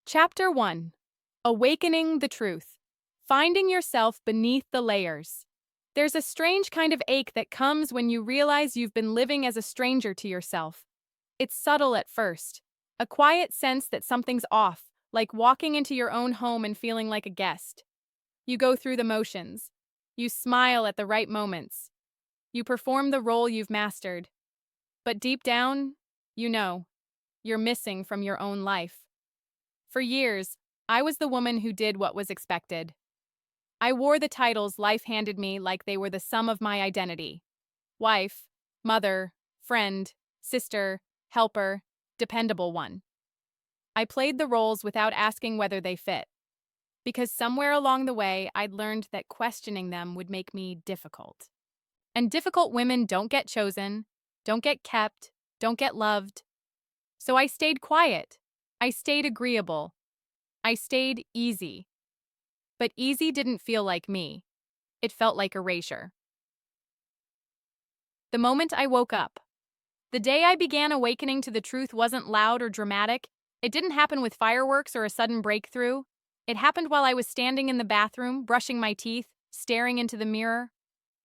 Chapter 1. Awakening the Truth. Finding yourself beneath the layers. There's a strange kind of ache that comes when you realize you've been living as a stranger to yourself. It's subtle at first, a quiet sense that something's off, like walking into your own home and feeling like a guest. You go through the motions. You smile at the right moments. You perform the role you've mastered. But deep down, you know, you're missing from your own life. For years, I was the woman who did what was expected. I wore the titles life handed me like they were the sum of my identity: wife, mother, friend, sister, helper, dependable one. I played the roles without asking whether they fit, because somewhere along the way I'd learned that questioning them would make me difficult. And difficult women don't get chosen, don't get kept, don't get loved. So I stayed quiet. I stayed agreeable. I stayed easy. But easy didn't feel like me. It felt like erasure. The moment I woke up, the day I began awakening to the truth wasn't loud or dramatic. It didn't happen with fireworks or a sudden breakthrough. It happened while I was standing in the bathroom, brushing my teeth, staring into the mirror.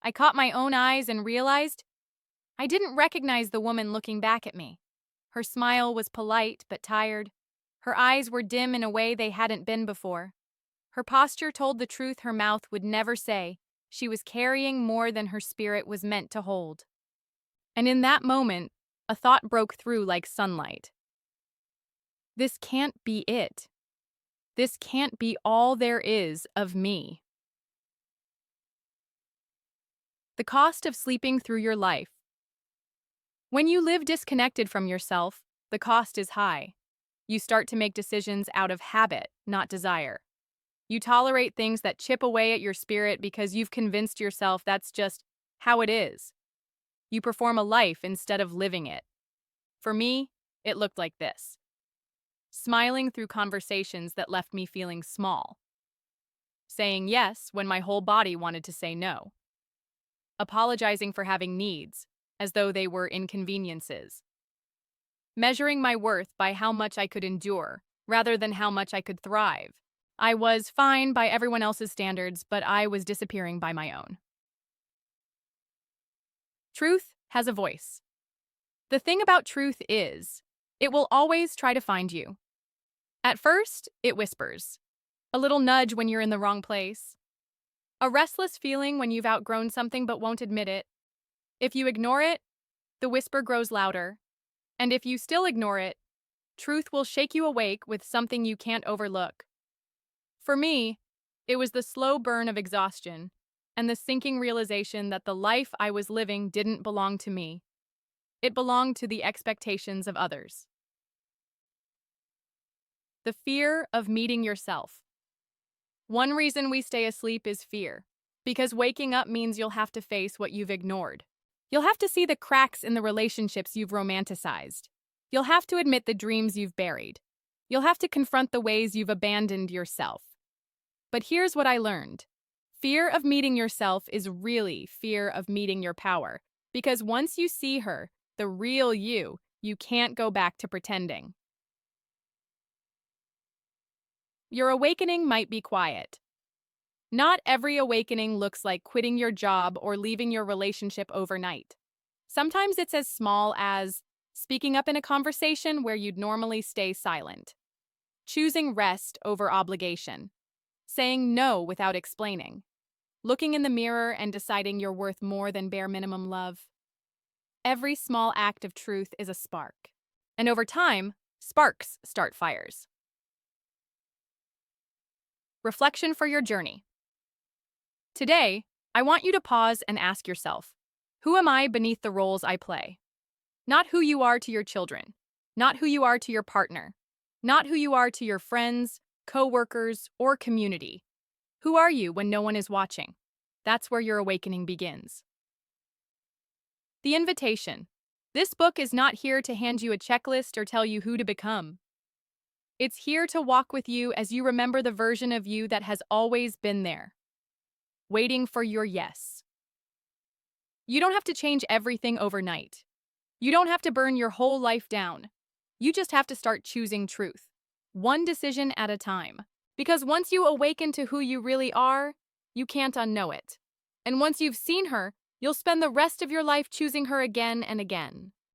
I caught my own eyes and realized I didn't recognize the woman looking back at me. Her smile was polite but tired. Her eyes were dim in a way they hadn't been before. Her posture told the truth her mouth would never say. She was carrying more than her spirit was meant to hold. And in that moment, a thought broke through like sunlight. This can't be it. This can't be all there is of me. The cost of sleeping through your life. When you live disconnected from yourself, the cost is high. You start to make decisions out of habit, not desire. You tolerate things that chip away at your spirit because you've convinced yourself that's just how it is. You perform a life instead of living it. For me, it looked like this: smiling through conversations that left me feeling small. Saying yes when my whole body wanted to say no. Apologizing for having needs, as though they were inconveniences. Measuring my worth by how much I could endure, rather than how much I could thrive. I was fine by everyone else's standards, but I was disappearing by my own. Truth has a voice. The thing about truth is, it will always try to find you. At first, it whispers. A little nudge when you're in the wrong place. A restless feeling when you've outgrown something but won't admit it. If you ignore it, the whisper grows louder. And if you still ignore it, truth will shake you awake with something you can't overlook. For me, it was the slow burn of exhaustion and the sinking realization that the life I was living didn't belong to me. It belonged to the expectations of others. The fear of meeting yourself. One reason we stay asleep is fear, because waking up means you'll have to face what you've ignored. You'll have to see the cracks in the relationships you've romanticized. You'll have to admit the dreams you've buried. You'll have to confront the ways you've abandoned yourself. But here's what I learned. Fear of meeting yourself is really fear of meeting your power, because once you see her, the real you can't go back to pretending. Your awakening might be quiet. Not every awakening looks like quitting your job or leaving your relationship overnight. Sometimes it's as small as speaking up in a conversation where you'd normally stay silent, choosing rest over obligation, saying no without explaining, looking in the mirror and deciding you're worth more than bare minimum love. Every small act of truth is a spark, and over time, sparks start fires. Reflection for your journey. Today, I want you to pause and ask yourself, who am I beneath the roles I play? Not who you are to your children, not who you are to your partner, not who you are to your friends, co-workers, or community. Who are you when no one is watching? That's where your awakening begins. The invitation. This book is not here to hand you a checklist or tell you who to become. It's here to walk with you as you remember the version of you that has always been there, waiting for your yes. You don't have to change everything overnight. You don't have to burn your whole life down. You just have to start choosing truth. one decision at a time. Because once you awaken to who you really are, you can't unknow it. And once you've seen her, you'll spend the rest of your life choosing her again and again.